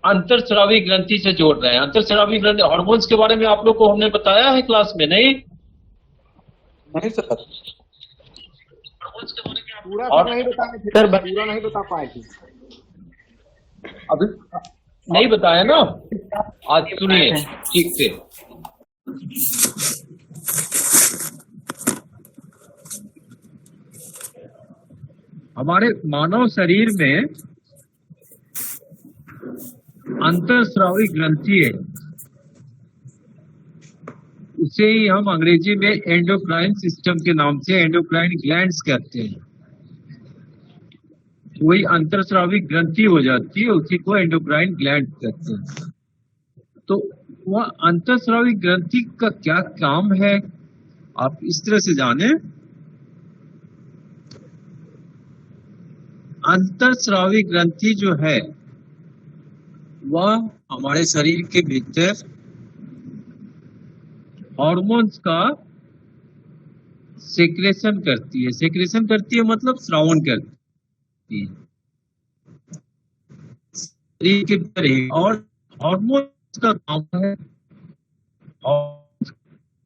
अंतरस्रावी ग्रंथि से जोड़ रहे हैं। अंतरस्रावी ग्रंथि हार्मोन्स के बारे में आप लोग को हमने बताया है क्लास में, नहीं? नहीं सर, पूरा और नहीं बताए थे सर, पूरा नहीं बता पाए थे। अभी नहीं बताया ना, आज सुनिए ठीक से। हमारे मानव शरीर में अंतरस्रावी ग्रंथि है, उसे ही हम अंग्रेजी में एंडोक्राइन सिस्टम के नाम से एंडोक्राइन ग्लैंड्स कहते हैं। वही अंतरस्रावी ग्रंथि हो जाती है, उसी को एंडोक्राइन ग्लैंड कहते हैं। तो वह अंतरस्रावी ग्रंथि का क्या काम है, आप इस तरह से जाने। अंतरस्रावी ग्रंथि जो है वह हमारे शरीर के भीतर हार्मोन्स का सेक्रेशन करती है। सेक्रेशन करती है मतलब श्रावण करती है शरीर के भीतर ही। और हार्मोन्स का काम है और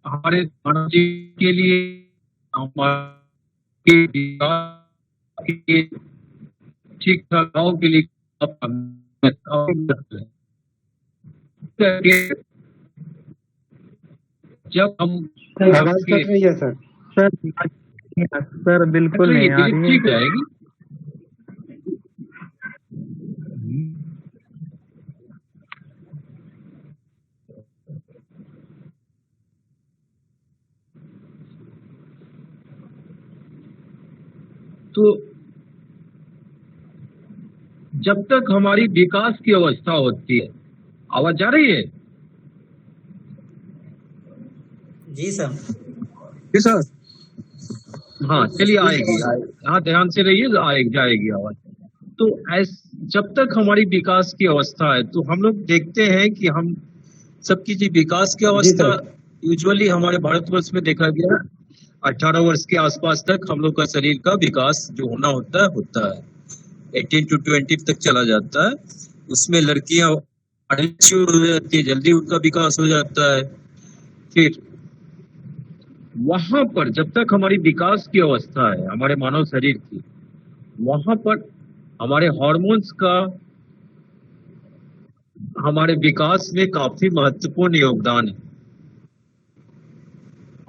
हमारे मानव जीवन के लिए, हमारे विकास के ठीक ठाक के लिए जब हम आवाज कट रही है सर। सर बिल्कुल नहीं आ रही है। ठीक जाएगी। तो जब तक हमारी विकास की अवस्था होती है, आवाज जा रही है? जी सर। जी सर। हाँ चलिए, आएगी। हाँ ध्यान से रहिए, जाएगी आवाज। तो जब तक हमारी विकास की अवस्था है, तो हम लोग देखते हैं कि हम सबकी जो विकास की अवस्था यूजुअली हमारे भारतवर्ष में देखा गया 18 वर्ष के आसपास तक हम लोग का शरीर का विकास जो होता है 18 to 20 तक चला जाता है। उसमें लड़कियां शुरू हो जाती है, जल्दी उनका विकास हो जाता है। फिर वहां पर जब तक हमारी विकास की अवस्था है हमारे मानव शरीर की, वहां पर हमारे हार्मोन्स का हमारे विकास में काफी महत्वपूर्ण योगदान है।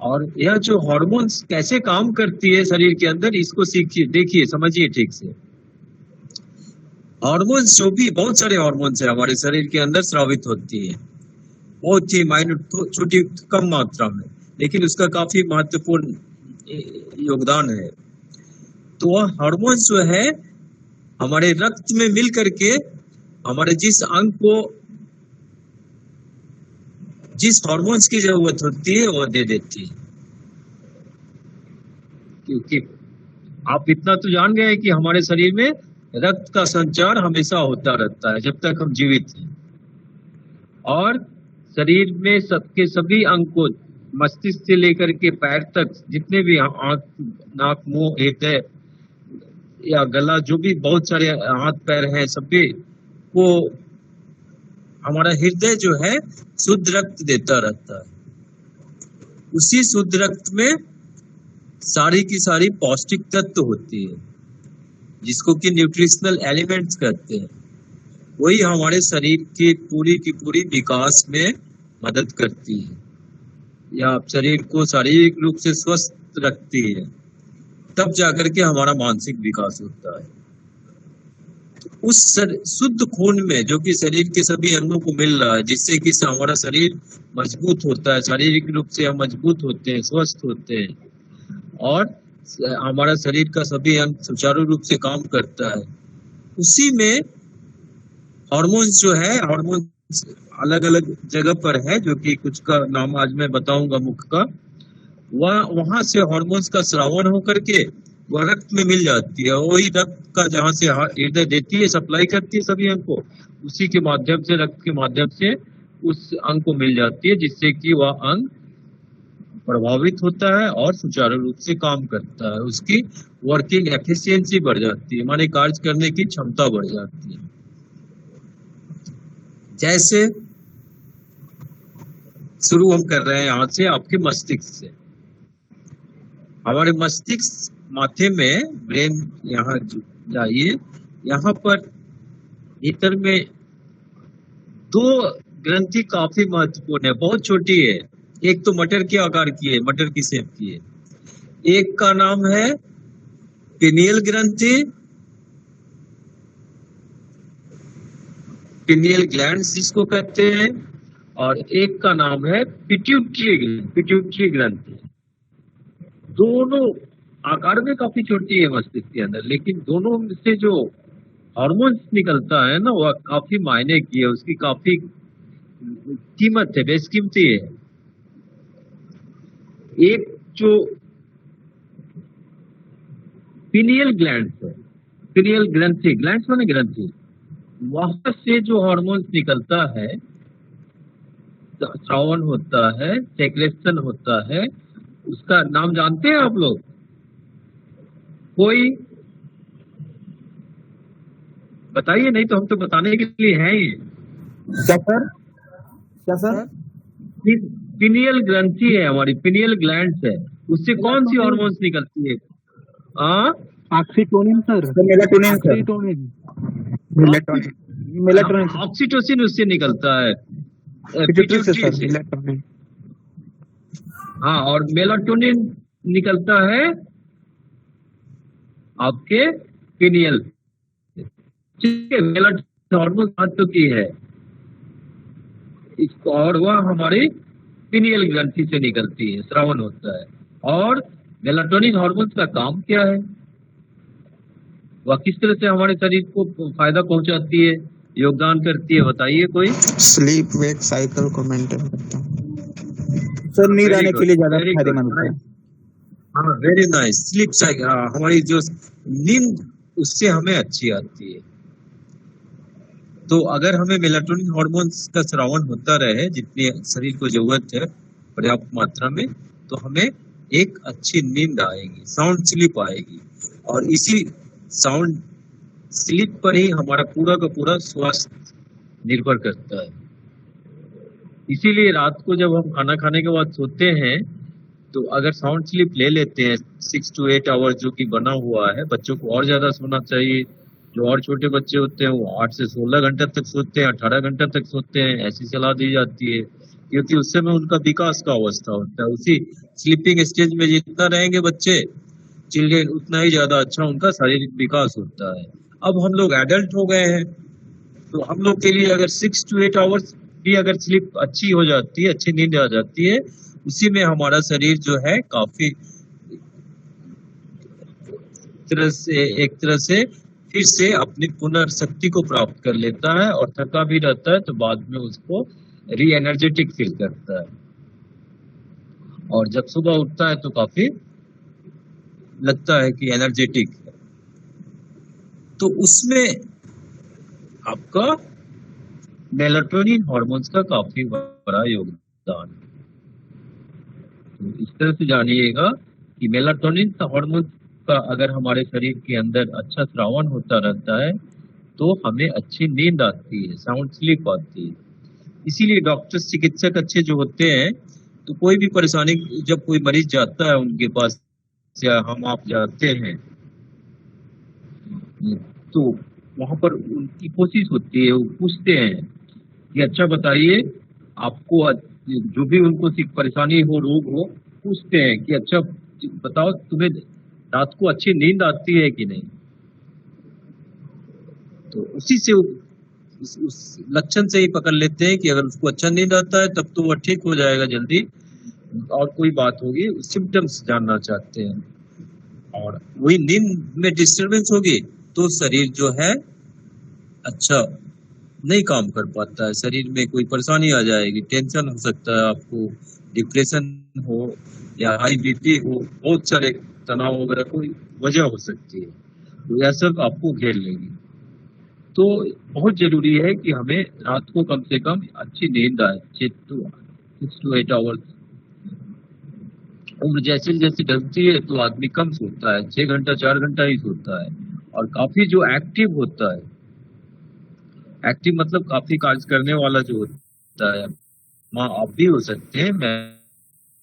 और यह जो हार्मोन्स कैसे काम करती है शरीर के अंदर, इसको सीखिए, देखिए, समझिए ठीक से। हार्मोन्स जो भी बहुत सारे हार्मोन्स है हमारे शरीर के अंदर स्रावित होती है, बहुत ही माइनर, छोटी कम मात्रा में, लेकिन उसका काफी महत्वपूर्ण योगदान है। तो वह हार्मोन्स जो है हमारे रक्त में मिल करके हमारे जिस अंग को जिस हार्मोन्स की जरूरत होती है वह दे देती है। क्योंकि आप इतना तो जान गए कि हमारे शरीर में रक्त का संचार हमेशा होता रहता है जब तक हम जीवित हैं। और शरीर में सबके सभी अंग को, मस्तिष्क से लेकर के पैर तक, जितने भी आंख, नाक, मुंह, हृदय या गला, जो भी बहुत सारे हाथ पैर हैं, सभी को हमारा हृदय जो है शुद्ध रक्त देता रहता है। उसी शुद्ध रक्त में सारी की सारी पौष्टिक तत्व होती है, जिसको कि न्यूट्रिशनल एलिमेंट्स कहते हैं। वही हमारे शरीर की पूरी विकास में मदद करती है, या शरीर को शारीरिक रूप से स्वस्थ रखती है। तब जाकर के हमारा मानसिक विकास होता है। उस शुद्ध खून में जो कि शरीर के सभी अंगों को मिल रहा है, जिससे कि हमारा शरीर मजबूत होता है, शारीरिक रूप से हम मजबूत होते हैं, स्वस्थ होते हैं, और हमारा शरीर का सभी अंग सुचारू रूप से काम करता है। उसी में हार्मोन्स जो है, हार्मोन्स अलग अलग जगह पर है, जो कि कुछ का नाम आज मैं बताऊंगा मुख्य का। वहां से हार्मोन्स का श्रावण होकर के वह रक्त में मिल जाती है। वही रक्त का जहाँ से हृदय देती है, सप्लाई करती है सभी अंग को, उसी के माध्यम से, रक्त के माध्यम से उस अंग को मिल जाती है, जिससे कि वह अंग प्रभावित होता है और सुचारू रूप से काम करता है। उसकी वर्किंग एफिशिएंसी बढ़ जाती है, माने कार्य करने की क्षमता बढ़ जाती है। जैसे शुरू हम कर रहे हैं यहाँ से, आपके मस्तिष्क से। हमारे मस्तिष्क माथे में, ब्रेन यहाँ जाइए, यहाँ पर भीतर में दो ग्रंथि काफी महत्वपूर्ण है, बहुत छोटी है। एक तो मटर के आकार की है, मटर की शेप की है। एक का नाम है पिनियल ग्रंथि, पिनियल ग्लैंड्स जिसको कहते हैं, और एक का नाम है पिट्यूटरी ग्रंथि। दोनों आकार में काफी छोटी है मस्तिष्क के अंदर, लेकिन दोनों से जो हार्मोन्स निकलता है ना, वह काफी मायने की है, उसकी काफी कीमत है, बेशकीमती है। एक जो पिनियल ग्लैंड्स है, पिनियल ग्रंथि, ग्लैंड्स माने ग्रंथि, वहां से जो हार्मोन्स निकलता है, श्रावण होता है, सेक्रेशन होता है, उसका नाम जानते हैं आप लोग? कोई बताइए, नहीं तो हम तो बताने के लिए हैं ही। क्या सर? क्या सर? पिनियल ग्रंथि है हमारी, पिनियल ग्लैंड्स है, उससे कौन सी हार्मोन्स निकलती है? Oxytocin sir, melatonin sir, oxytocin, melatonin, oxytocin उससे निकलता है, पिट्यूटरी से सर, पिट्यूटरी से। मेलाटोनिन। हाँ, और मेलाटोनिन निकलता है आपके पिनियल। ठीक है, मेलाटोनिन हार्मोन महत्व की है इसको, और वह हमारी पिनियल ग्रंथि से निकलती है, श्रावण होता है। और मेलाटोनिन हार्मोन का काम क्या है, वह किस तरह से हमारे शरीर को फायदा पहुंचाती है, योगदान करती है, बताइए कोई। स्लीप वेक साइकिल को मेंटेन करता है सर, नींद Very आने good, के लिए ज्यादा very फायदेमंद good, होता है। हाँ, वेरी नाइस। स्लीप साइकिल, हमारी जो नींद उससे हमें अच्छी आती है। तो अगर हमें मेलाटोनिन हार्मोन्स का स्रावन होता रहे जितनी शरीर को जरूरत है पर्याप्त मात्रा में, तो हमें एक अच्छी नींद आएगी, साउंड स्लीप आएगी। और इसी साउंड स्लीप पर ही हमारा पूरा का पूरा स्वास्थ्य निर्भर करता है। इसीलिए रात को जब हम खाना खाने के बाद सोते हैं, तो अगर साउंड स्लीप ले लेते हैं 6 to 8 आवर्स जो कि बना हुआ है, बच्चों को और ज्यादा सोना चाहिए। जो और छोटे बच्चे होते हैं वो 8 से 16 घंटा तक सोते हैं, 18 घंटा तक सोते हैं, ऐसी सलाह दी जाती है, क्योंकि उस समय उनका विकास का अवस्था होता है। उसी स्लीपिंग स्टेज में जितना रहेंगे बच्चे, चिल्ड्रेन, उतना ही ज्यादा अच्छा उनका शारीरिक विकास होता है। अब हम लोग एडल्ट हो गए हैं, तो हम लोग के लिए अगर 6 to 8 आवर्स भी अगर स्लीप अच्छी हो जाती है, अच्छी नींद आ जाती है, उसी में हमारा शरीर जो है काफी एक तरह से फिर से अपनी पुनर्शक्ति को प्राप्त कर लेता है, और थका भी रहता है तो बाद में उसको री एनर्जेटिक फील करता है। और जब सुबह उठता है तो काफी लगता है कि एनर्जेटिक है। तो उसमें आपका मेलाटोनिन हार्मोन्स का काफी बड़ा योगदान है। तो इस तरह से जानिएगा कि मेलाटोनिन हार्मोन का अगर हमारे शरीर के अंदर अच्छा स्रावन होता रहता है तो हमें अच्छी नींद आती है, साउंड स्लीप आती है। इसीलिए डॉक्टर, चिकित्सक अच्छे जो होते हैं, तो कोई भी परेशानी जब कोई मरीज जाता है उनके पास या हम आप जाते हैं, तो वहां पर उनकी कोशिश होती है, वो पूछते हैं कि अच्छा बताइए, आपको जो भी उनको परेशानी हो, रोग हो, पूछते हैं कि अच्छा बताओ तुम्हें रात को अच्छी नींद आती है कि नहीं। तो उसी से उस लक्षण से ही पकड़ लेते हैं कि अगर उसको अच्छा नींद आता है तब तो वह ठीक हो जाएगा जल्दी, और कोई बात होगी, सिम्टम्स जानना चाहते हैं। और वही नींद में डिस्टरबेंस होगी तो शरीर जो है अच्छा नहीं काम कर पाता है, शरीर में कोई परेशानी आ जाएगी, टेंशन हो सकता है, आपको डिप्रेशन हो या हाई बीपी हो, बहुत सारे तनाव वगैरह कोई वजह हो सकती है, तो यह सब आपको घेर लेगी। तो बहुत जरूरी है कि हमें रात को कम से कम अच्छी नींद आए, 6 to 8 आवर्स। उम्र जैसे जैसे ढलती है तो आदमी कम सोता है, 6 घंटा 4 घंटा ही सोता है, और काफी जो एक्टिव होता है, एक्टिव मतलब काफी कार्य करने वाला जो होता है। माँ आप भी हो सकते हैं, मैं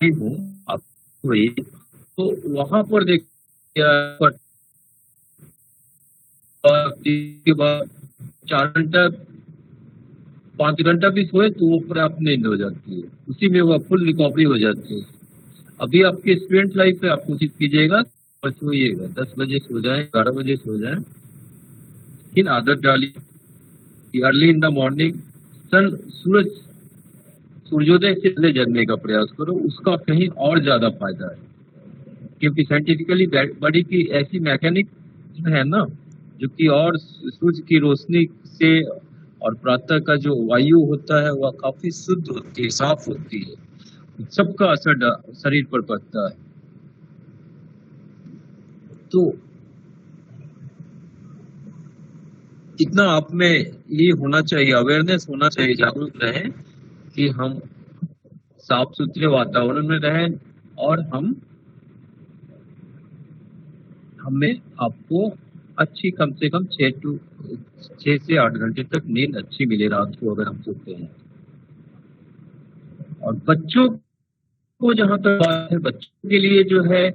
भी हूँ, आप वही। तो वहां पर देखिए के बाद 4 घंटा 5 घंटा भी सोए तो वो पूरा आप नींद हो जाती है, उसी में वो फुल रिकवरी हो जाती है। अभी आपके स्टूडेंट लाइफ में आप कोशिश कीजिएगा और सोइएगा, 10 बजे सो जाए, 11 बजे सो जाए, लेकिन आदत डालिए कि अर्ली इन द मॉर्निंग सूर्योदय से पहले जगने का प्रयास करो, उसका कहीं और ज्यादा फायदा है। क्योंकि साइंटिफिकली बॉडी की ऐसी मैकेनिक है ना, जो कि और सूर्य की रोशनी से और प्रातः का जो वायु होता है वह काफी शुद्ध होती है, साफ होती है, सबका असर शरीर पर पड़ता है। तो इतना आप में ये होना चाहिए, अवेयरनेस होना चाहिए, जागरूक रहे कि हम साफ सुथरे वातावरण में रहें और हमें आपको अच्छी कम से कम 6 से 8 घंटे तक नींद अच्छी मिले रात को, अगर हम सोते हैं। और बच्चों को जहां तक बात है, बच्चों के लिए जो है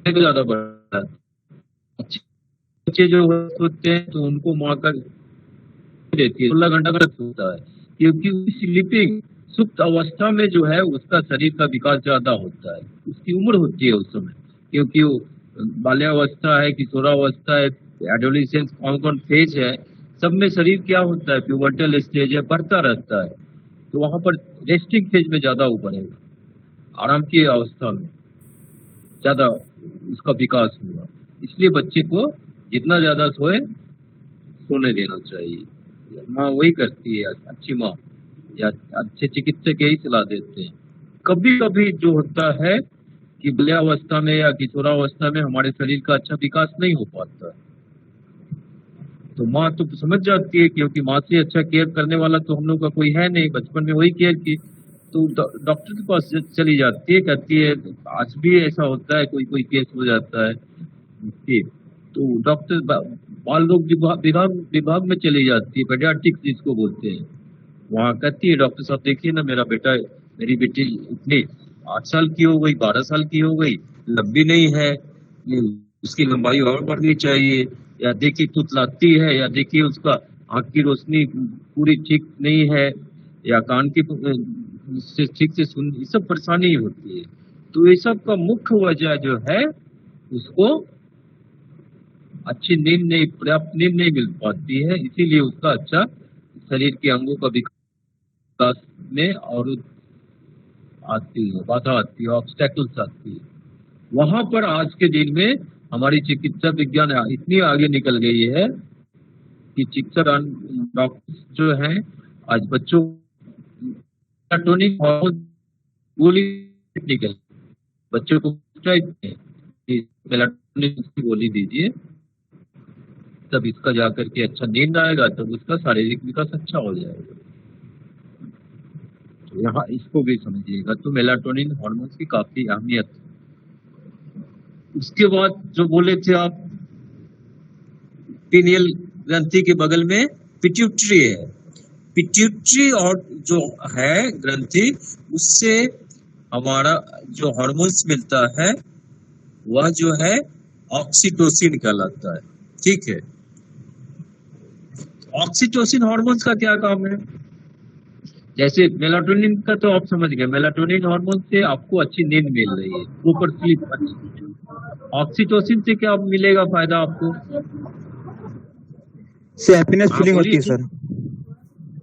ज्यादा बड़ा है। बच्चे जो सोते हैं तो उनको माँ का देती है, 16 घंटा का सोता है, क्योंकि स्लीपिंग सुप्त अवस्था में जो है उसका शरीर का विकास ज्यादा होता है, उसकी उम्र होती है उस समय, क्योंकि वो बाल्यावस्था है, किशोरावस्था है, एडोलेसेंस, कौन फेज है, सब में शरीर क्या होता है, प्यूबर्टल स्टेज है, बढ़ता रहता है। तो वहां पर रेस्टिंग फेज में ज्यादा वो बढ़ेगा, आराम की अवस्था में ज्यादा उसका विकास होगा। इसलिए बच्चे को जितना ज्यादा सोने देना चाहिए। माँ वही करती है, अच्छी माँ या अच्छे चिकित्सक यही सलाह देते हैं। कभी कभी जो होता है कि बाल्यावस्था में या किशोरावस्था में हमारे शरीर का अच्छा विकास नहीं हो पाता है, तो माँ तो समझ जाती है, क्योंकि माँ से अच्छा केयर करने वाला तो हम लोग का कोई है नहीं, बचपन में वही केयर की, तो डॉक्टर के पास चली जाती है, कहती है आज भी ऐसा होता है, कोई कोई केस हो जाता है, तो डॉक्टर बाल रोग विभाग में चली जाती है, पेडियाट्रिक्स जिसको बोलते हैं। वहाँ कहती है डॉक्टर साहब देखिए ना, मेरा बेटा मेरी बेटी इतनी 8 साल की हो गई, 12 साल की हो गई, लंबी नहीं है, ये उसकी लंबाई और बढ़नी चाहिए, या देखिए तुतलाती है, या देखिए उसका आँख की रोशनी पूरी ठीक नहीं है, या कान की से ठीक से सुन, ये सब परेशानी होती है। तो ये सब का मुख्य वजह जो है, उसको अच्छी नींद नहीं, पर्याप्त नींद नहीं मिल पाती है, इसीलिए उसका अच्छा शरीर के अंगों का विकास में और आती है, बाधा आती है, ऑब्स्टेकल्स आती है। वहां पर आज के दिन में हमारी चिकित्सा विज्ञान इतनी आगे निकल गई है कि चिकित्सा डॉक्टर्स जो हैं आज बच्चों मेलाटोनिन हार्मोन गोली निकल, बच्चों को मेलाटोनिन की गोली दीजिए, तब इसका जाकर के अच्छा नींद आएगा, तब उसका शारीरिक विकास अच्छा हो जाएगा। तो यहाँ इसको भी समझिएगा। तो मेलाटोनिन हार्मोन की काफी अहमियत। उसके बाद जो बोले थे आप, पीनियल ग्रंथि के बगल में पिट्यूटरी है, पिट्यूटरी और जो है ग्रंथि, उससे हमारा जो हार्मोन्स मिलता है वह जो है ऑक्सीटोसिन कहलाता है, ठीक है। ऑक्सीटोसिन हार्मोन्स का क्या काम है? जैसे मेलाटोनिन का तो आप समझ गए, मेलाटोनिन हार्मोन से आपको अच्छी नींद मिल रही है, ऊपर स्लीप अच्छी। ऑक्सीटोसिन से क्या मिलेगा फायदा आपको? से हैप्पीनेस हाँ फीलिंग होती है बोलिए। सर,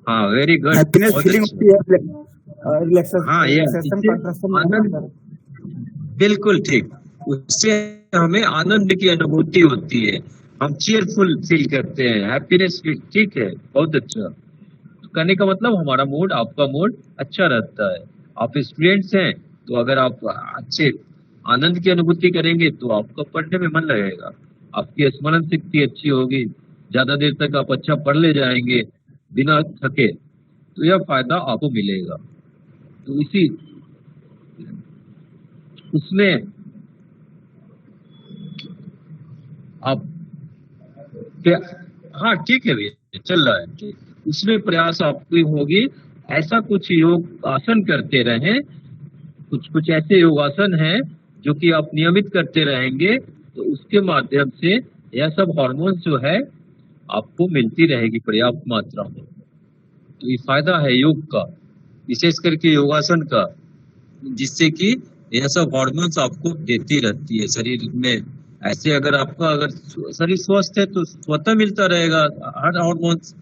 हाँ वेरी गुड, हैप्पीनेस बहुत फीलिंग अच्छा। होती है, हाँ ये रिलैक्सेशन इससे कंट्रैक्शन आनंद, बिल्कुल ठीक, उससे हमें आनंद की अनुभूति होती है, हम चीयरफुल फील करते हैं, हैप्पीनेस फील, ठीक है, बहुत अच्छा। तो कहने का मतलब हमारा मूड, आपका मूड अच्छा रहता है। आप स्टूडेंट्स हैं तो अगर आप अच्छे आनंद की अनुभूति करेंगे तो आपका पढ़ने में मन लगेगा, आपकी स्मरण शक्ति अच्छी होगी, ज्यादा देर तक आप अच्छा पढ़ ले जाएंगे बिना थके, तो यह फायदा आपको मिलेगा। तो इसी उसमें आप हाँ ठीक है भैया, चल रहा है ठीक। उसमें प्रयास आपकी होगी, ऐसा कुछ योग आसन करते रहें, कुछ कुछ ऐसे योगासन हैं जो कि आप नियमित करते रहेंगे तो उसके माध्यम से यह सब हार्मोन्स जो है आपको मिलती रहेगी पर्याप्त मात्रा में। तो ये फायदा है योग का, विशेष करके योगासन का, जिससे कि यह सब हार्मोन्स आपको देती रहती है शरीर में। ऐसे अगर आपका अगर शरीर स्वस्थ है तो स्वतः मिलता रहेगा हर हार्मोन्स।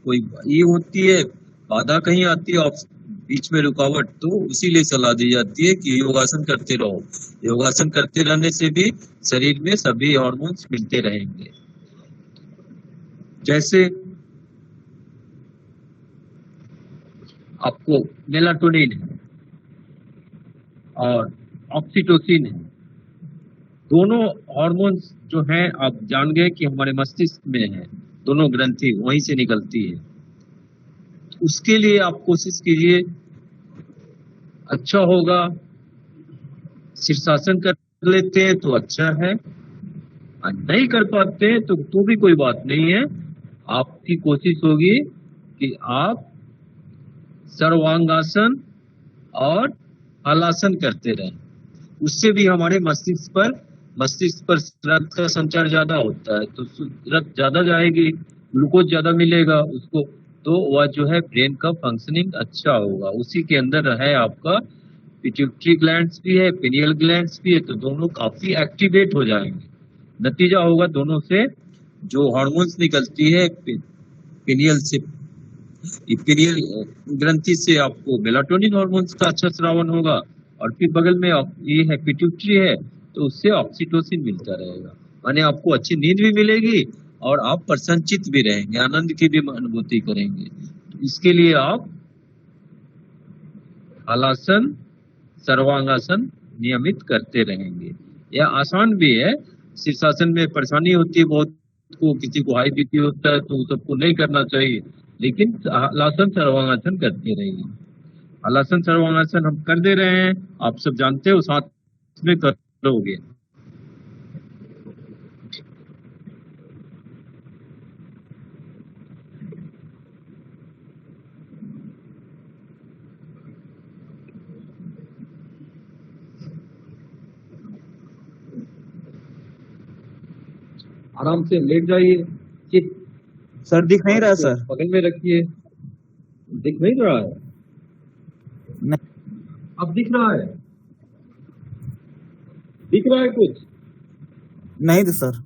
कोई ये होती है बाधा कहीं आती है बीच में रुकावट, तो इसीलिए सलाह दी जाती है कि योगासन करते रहो। योगासन करते रहने से भी शरीर में सभी हार्मोन्स मिलते रहेंगे। जैसे आपको मेलाटोनिन है और ऑक्सीटोसिन है, दोनों हार्मोन्स जो हैं आप जान गए कि हमारे मस्तिष्क में है, दोनों ग्रंथि वहीं से निकलती है। उसके लिए आप कोशिश कीजिए, अच्छा होगा शीर्षासन कर लेते हैं तो अच्छा है, और नहीं कर पाते हैं तो भी कोई बात नहीं है। आपकी कोशिश होगी कि आप सर्वांगासन और हलासन करते रहें। उससे भी हमारे मस्तिष्क पर रक्त का संचार ज्यादा होता है, तो रक्त ज्यादा जाएगी, ग्लूकोज ज्यादा मिलेगा उसको, तो वह जो है ब्रेन का फंक्शनिंग अच्छा होगा। उसी के अंदर है आपका पिट्यूटरी ग्लैंड्स भी है, पिनियल ग्लैंड्स भी है, तो दोनों काफी एक्टिवेट हो जाएंगे। नतीजा होगा दोनों से जो हार्मोन्स निकलती है पिनियल से, पिनियल ग्रंथि से आपको मेलाटोनिन हार्मोन्स का अच्छा स्रावन होगा, और फिर बगल में ये है पिट्यूटरी है, तो उससे ऑक्सीटोसिन मिलता रहेगा। माने आपको अच्छी नींद भी मिलेगी और आप प्रसन्नचित भी रहेंगे, आनंद की भी अनुभूति करेंगे। तो इसके लिए आप हलासन सर्वांगासन नियमित करते रहेंगे। यह आसान भी है। शीर्षासन में परेशानी होती है बहुत को, किसी को हाई बीपी होता है तो सबको नहीं करना चाहिए, लेकिन हलासन सर्वांगासन करते रहिए। हलासन सर्वांगासन हम कर दे रहे हैं, आप सब जानते हो, साथ में करोगे। आराम से लेट जाइए, चित सर दिख नहीं रहा सर। बगल में रखिए। दिख नहीं रहा है? नहीं। अब दिख रहा है? दिख रहा है कुछ? नहीं तो सर।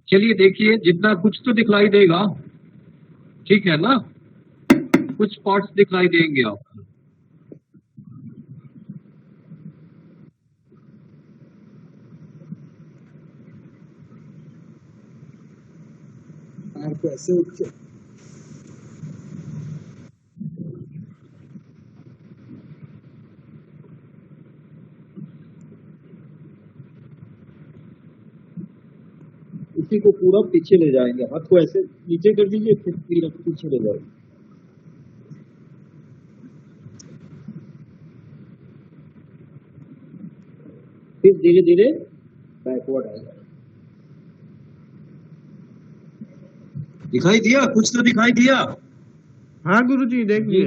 चलिए देखिए, जितना कुछ तो दिखलाई देगा, ठीक है ना? कुछ पार्ट्स दिखलाई देंगे आपको। इसी को पूरा पीछे ले जाएंगे, हाथ को ऐसे नीचे कर दीजिए, फिर पीछे ले जाएंगे। फिर धीरे धीरे बैकवर्ड आएगा। दिखाई दिया? कुछ तो दिखाई दिया। हाँ गुरुजी देख लिए।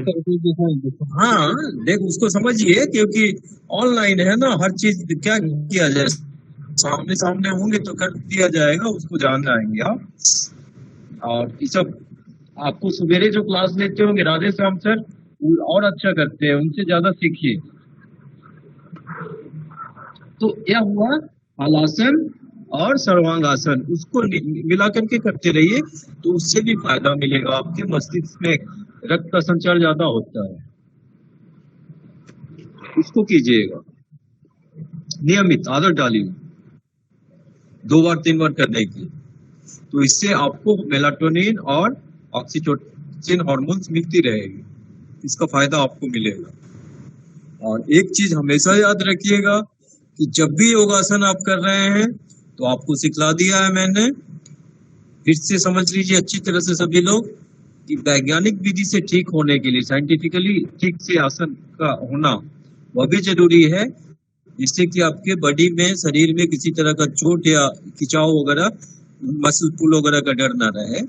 हाँ देख, उसको समझिए, क्योंकि ऑनलाइन है ना, हर चीज क्या किया जाए, सामने सामने होंगे तो कर दिया जाएगा, उसको जान जाएंगे आप। और ये सब आपको सवेरे जो क्लास लेते होंगे राधे श्याम सर, और अच्छा करते हैं, उनसे ज्यादा सीखिए। तो यह हुआ हलासन और सर्वांगासन, उसको मिला करके करते रहिए, तो उससे भी फायदा मिलेगा। आपके मस्तिष्क में रक्त का संचार ज्यादा होता है, उसको कीजिएगा, नियमित आदत डालिए 2 बार 3 बार करने की, तो इससे आपको मेलाटोनिन और ऑक्सीटोसिन हार्मोन्स मिलती रहेगी, इसका फायदा आपको मिलेगा। और एक चीज हमेशा याद रखिएगा कि जब भी योगासन आप कर रहे हैं तो आपको सिखला दिया है मैंने, फिर से समझ लीजिए अच्छी तरह से सभी लोग कि वैज्ञानिक विधि से ठीक होने के लिए, साइंटिफिकली ठीक से आसन का होना वह भी जरूरी है, जिससे कि आपके बॉडी में, शरीर में किसी तरह का चोट या खिंचाव वगैरह, मसल पुल वगैरह का डर ना रहे।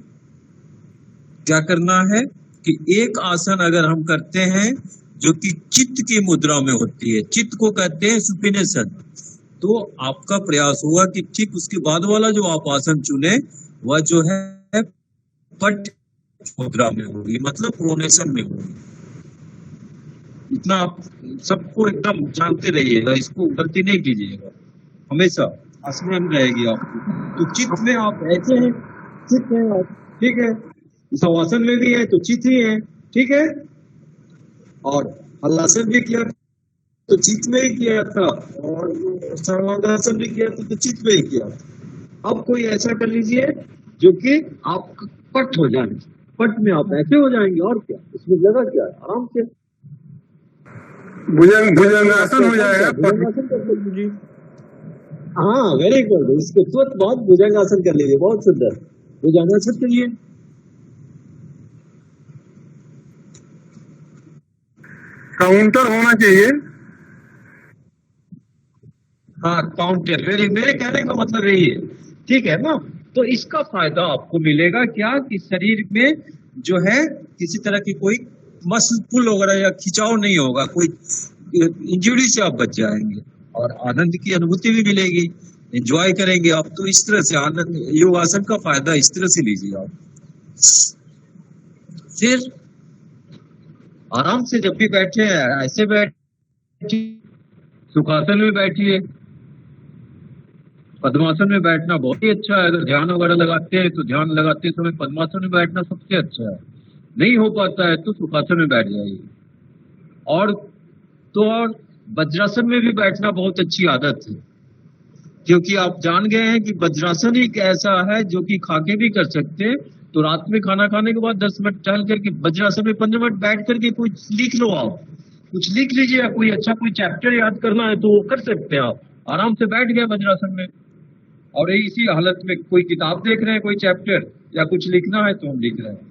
क्या करना है कि एक आसन अगर हम करते हैं जो कि चित्त की मुद्रा में होती है, चित्त को कहते हैं सुपिनेशन, तो आपका प्रयास होगा कि ठीक उसके बाद वाला जो आप आसन चुने वह जो है पट मुद्रा में होगी, मतलब प्रोनेशन में होगी। इतना आप सबको एकदम जानते रहिएगा, इसको गलती नहीं कीजिएगा, हमेशा स्मरण रहेगी आपको। तो चित्त में आप ऐसे हैं, चित्त है आप, ठीक है, शवासन में भी है तो चित्त ही है, ठीक है, और हलासन भी किया तो चित्त में ही किया था, और सर्वांगासन भी किया था तो चित्त में ही किया था। अब कोई ऐसा कर लीजिए जो कि आप पट हो जाए, पट में आप ऐसे हो जाएंगे, और क्या इसमें जगह क्या है, आराम से भुजंगासन हो जाएगा। भुजंगासन कर लीजिए। हाँ, वेरी गुड, इसके तुरंत बाद भुजंगासन कर लीजिए, बहुत सुंदर, भुजंगासन करिए। काउंटर होना चाहिए। हाँ, काउंटर, मेरे कहने का मतलब यही है, ठीक है ना। तो इसका फायदा आपको मिलेगा क्या कि शरीर में जो है किसी तरह की कोई मसल पुल वगैरह या खिंचाव नहीं होगा, कोई इंजरी से आप बच जाएंगे और आनंद की अनुभूति भी मिलेगी, एंजॉय करेंगे आप। तो इस तरह से आनंद, योगासन का फायदा इस तरह से लीजिए आप। फिर आराम से जब भी बैठे ऐसे बैठिए, सुखासन में बैठिए, पद्मासन में बैठना बहुत ही अच्छा है। अगर ध्यान वगैरह लगाते हैं तो ध्यान लगाते समय पद्मासन में बैठना सबसे अच्छा है, नहीं हो पाता है तो सुखासन में बैठ जाइए। और वज्रासन में भी बैठना बहुत अच्छी आदत है, क्योंकि आप जान गए हैं कि वज्रासन एक ऐसा है जो कि खाके भी कर सकते हैं। तो रात में खाना खाने के बाद 10 मिनट टहल करके वज्रासन में 15 मिनट बैठ करके कुछ लिख लो, आप कुछ लिख लीजिए, या कोई अच्छा कोई चैप्टर याद करना है तो वो कर सकते हैं आप, आराम से बैठ गए वज्रासन में। और इसी हालत में कोई किताब देख रहे हैं, कोई चैप्टर या कुछ लिखना है तो हम लिख रहे हैं।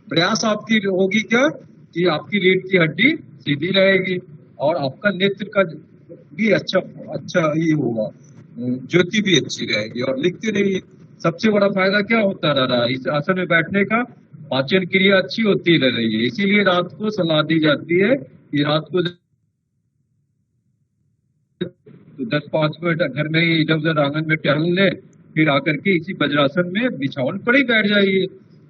प्रयास आपकी होगी क्या कि आपकी रीढ़ की हड्डी सीधी रहेगी और आपका नेत्र का भी अच्छा ही होगा, ज्योति भी अच्छी रहेगी। और लिखते रहिए। सबसे बड़ा फायदा क्या होता रहा है इस आसन में बैठने का, पाचन क्रिया अच्छी होती रह रही है। इसीलिए रात को सलाह दी जाती है कि रात को तो 10-5 मिनट घर में ही इधर उधर आंगन में टहल ले, फिर आकर के इसी वज्रासन में बिछावन पर ही बैठ जाइए।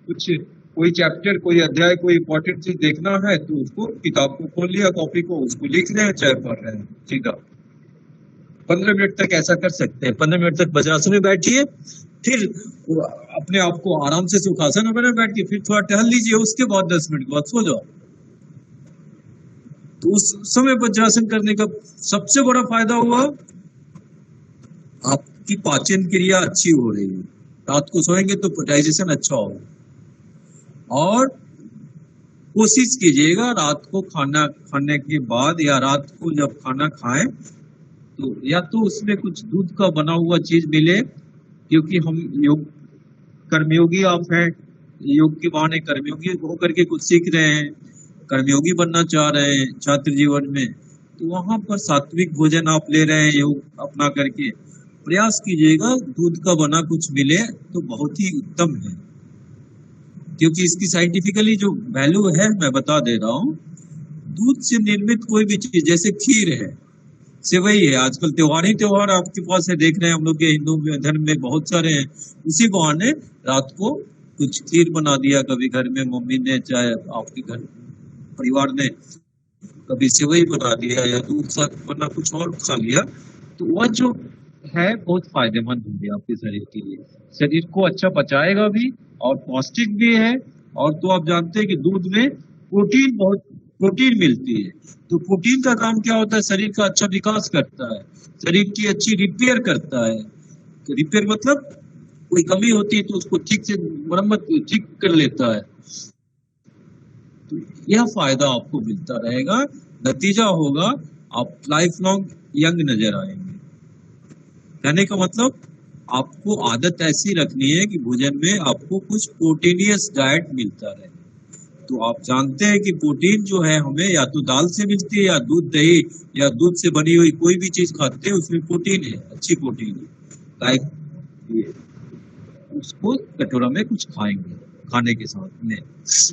कुछ कोई चैप्टर, कोई अध्याय, कोई इंपॉर्टेंट चीज देखना है तो उसको, किताब को खोल लिया, कॉपी को, उसको लिख रहे हैं, चाहे पढ़ रहे हैं, सीधा 15 मिनट तक ऐसा कर सकते हैं। 15 मिनट तक वज्रासन में बैठिए, फिर अपने आप को आराम से सुखासन में बैठ के फिर थोड़ा टहल लीजिए, उसके बाद 10 मिनट के बाद सो जाओ। तो उस समय वज्रासन करने का सबसे बड़ा फायदा हुआ, आपकी पाचन क्रिया अच्छी हो रही है। रात को सोएंगे तो डाइजेशन अच्छा होगा। और कोशिश कीजिएगा रात को खाना खाने के बाद या रात को जब खाना खाएं तो या तो उसमें कुछ दूध का बना हुआ चीज मिले, क्योंकि हम योग कर्मयोगी आप हैं, योग के बहाने कर्मयोगी होकर के कुछ सीख रहे हैं, कर्मयोगी बनना चाह रहे हैं छात्र जीवन में, तो वहां पर सात्विक भोजन आप ले रहे हैं योग अपना करके, प्रयास कीजिएगा दूध का बना कुछ मिले तो बहुत ही उत्तम है। क्योंकि इसकी साइंटिफिकली जो वैल्यू है मैं बता दे रहा हूँ। दूध से निर्मित कोई भी चीज, जैसे खीर है, सेवई है, आजकल त्योहार ही त्योहार आपके पास है, देख रहे हैं हम लोग के हिंदू धर्म में बहुत सारे हैं। उसी बहाने रात को कुछ खीर बना दिया, कभी घर में मम्मी ने, चाहे आपके घर परिवार ने कभी सेवई बना दिया या दूध साथ बना कुछ और खा लिया, तो वह जो है बहुत फायदेमंद होगी आपके शरीर के लिए, शरीर को अच्छा पचाएगा भी और पौष्टिक भी है। और तो आप जानते हैं कि दूध में प्रोटीन मिलती है, तो प्रोटीन का काम क्या होता है, शरीर का अच्छा विकास करता है, शरीर की अच्छी रिपेयर करता है। तो रिपेयर मतलब कोई कमी होती है तो उसको ठीक से मरम्मत ठीक कर लेता है। तो यह फायदा आपको मिलता रहेगा, नतीजा होगा आप लाइफ लॉन्ग यंग नजर आएंगे। कहने का मतलब आपको आदत ऐसी रखनी है कि भोजन में आपको कुछ प्रोटीनियस डाइट मिलता रहे। तो आप जानते हैं कि प्रोटीन जो है हमें या तो दाल से मिलती है या दूध दही या दूध से बनी हुई कोई भी चीज खाते हैं उसमें प्रोटीन है, अच्छी प्रोटीन है। लाइक उसको कटोरा में कुछ खाएंगे खाने के साथ में,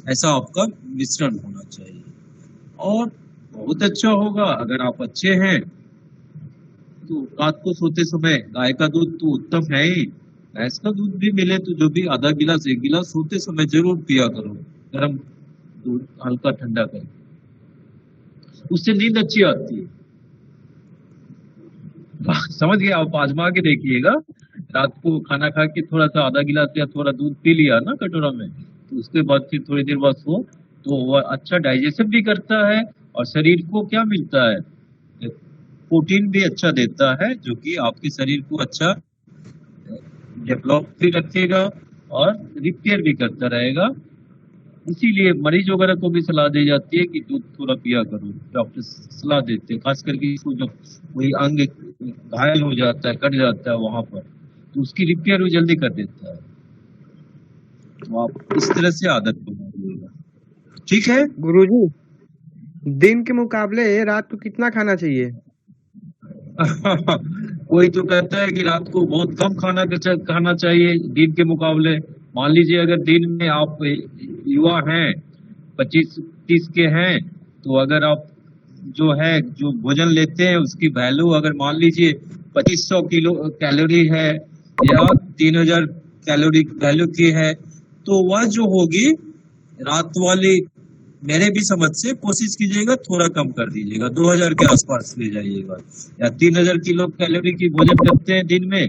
ऐसा आपका मिश्रण होना चाहिए और बहुत अच्छा होगा। अगर आप अच्छे हैं तो रात को सोते समय गाय का दूध तो उत्तम है ही, भैंस का दूध भी मिले तो जो भी आधा गिलास 1 गिलास सोते समय जरूर पिया करो, गर्म दूध हल्का ठंडा करके, उससे नींद अच्छी आती है। समझ गए आप, आजमा के देखिएगा। रात को खाना खा के थोड़ा सा आधा गिलास या थोड़ा दूध पी लिया ना कटोरा में, तो उसके बाद फिर थोड़ी देर बाद सो, तो वह अच्छा डाइजेशन भी करता है और शरीर को क्या मिलता है, प्रोटीन भी अच्छा देता है जो कि आपके शरीर को अच्छा डेवलप भी रखेगा और रिपेयर भी करता रहेगा। इसीलिए मरीज वगैरह को भी सलाह दी जाती है कि दूध थोड़ा पिया करो, डॉक्टर सलाह देते हैं, खास करके इसको जब कोई अंग घायल हो जाता है, कट जाता है वहां पर, तो उसकी रिपेयर भी जल्दी कर देता है। तो आप इस तरह से आदत बना लीजिएगा, ठीक है। गुरुजी, दिन के मुकाबले रात को कितना खाना चाहिए? कोई तो कहता है कि रात को बहुत कम खाना चाहिए दिन के मुकाबले। मान लीजिए अगर दिन में आप युवा हैं, 25-30 के हैं, तो अगर आप जो भोजन लेते हैं उसकी वैल्यू अगर मान लीजिए 2500 किलो कैलोरी है या 3000 कैलोरी वैल्यू की है, तो वह जो होगी रात वाली, मेरे भी समझ से कोशिश कीजिएगा थोड़ा कम कर दीजिएगा, 2000 के आसपास ले जाइएगा। या 3000 किलो कैलोरी की भोजन करते हैं दिन में,